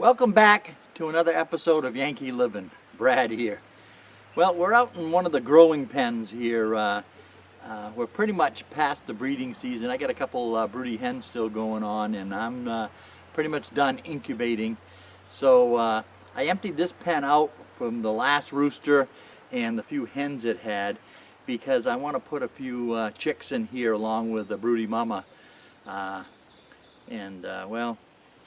Welcome back to another episode of Yankee Liv'n. Brad here. Well, we're out in one of the growing pens here. We're pretty much past the breeding season. I got a couple broody hens still going on, and I'm pretty much done incubating. So I emptied this pen out from the last rooster and the few hens it had because I want to put a few chicks in here along with the broody mama. Well,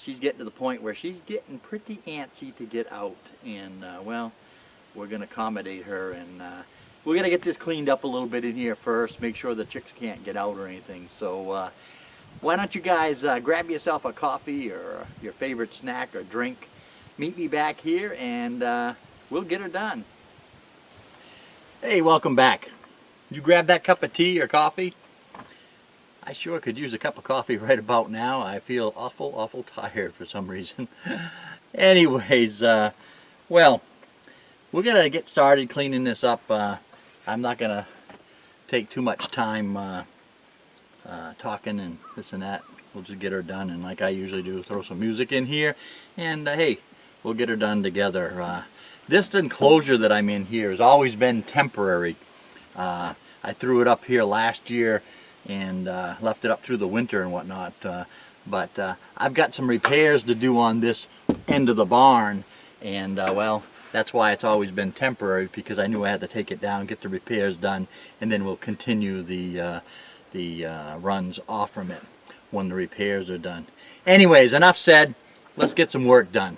she's getting to the point where she's getting pretty antsy to get out, and well, we're going to accommodate her, and we're going to get this cleaned up a little bit in here first, make sure the chicks can't get out or anything. So why don't you guys grab yourself a coffee or your favorite snack or drink, meet me back here, and we'll get her done. Hey, welcome back. You grab that cup of tea or coffee? I sure could use a cup of coffee right about now. I feel awful tired for some reason. Anyways, well, we're going to get started cleaning this up. I'm not going to take too much time talking and this and that. We'll just get her done, and like I usually do, throw some music in here, and hey, we'll get her done together. This enclosure that I'm in here has always been temporary. I threw it up here last year and left it up through the winter and whatnot, but I've got some repairs to do on this end of the barn, and well, that's why it's always been temporary, because I knew I had to take it down, get the repairs done, and then we'll continue the runs off from it when the repairs are done. Anyways, enough said. Let's get some work done.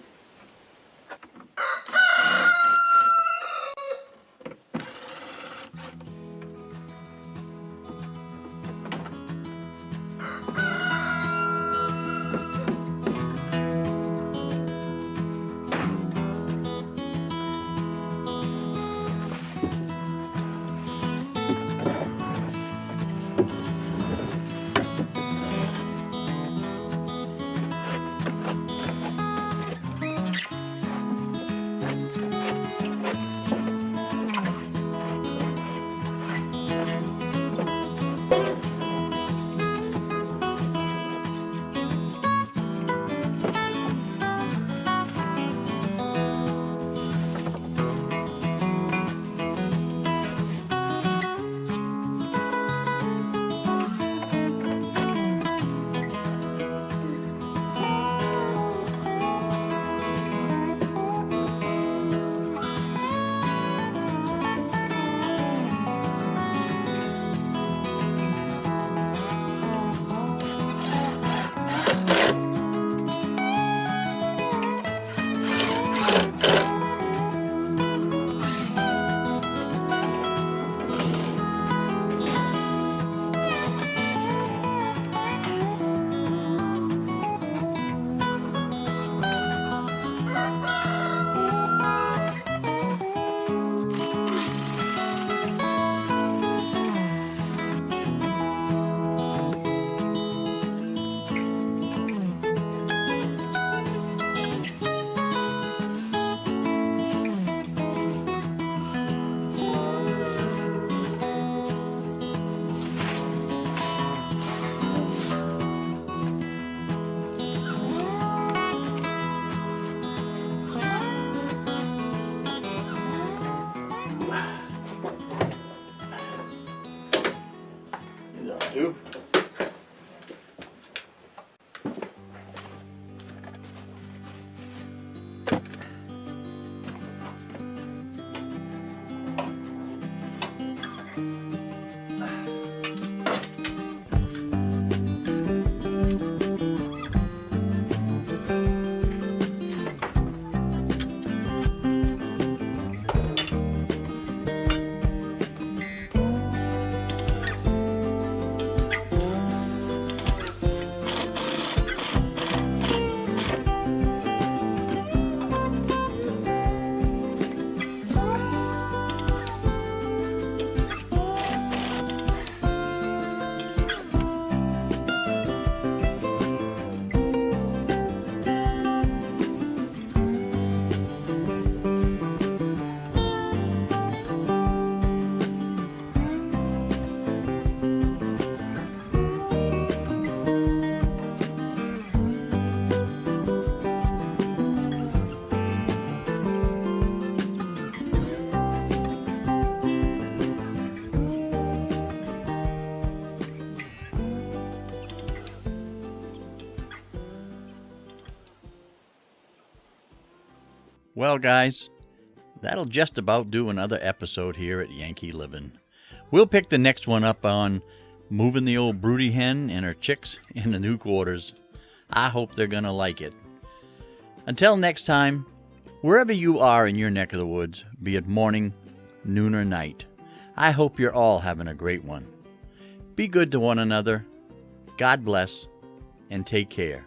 Well, guys, that'll just about do another episode here at Yankee Liv'n. We'll pick the next one up on moving the old broody hen and her chicks in the new quarters. I hope they're gonna like it. Until next time, wherever you are in your neck of the woods, be it morning, noon, or night, I hope you're all having a great one. Be good to one another. God bless, and take care.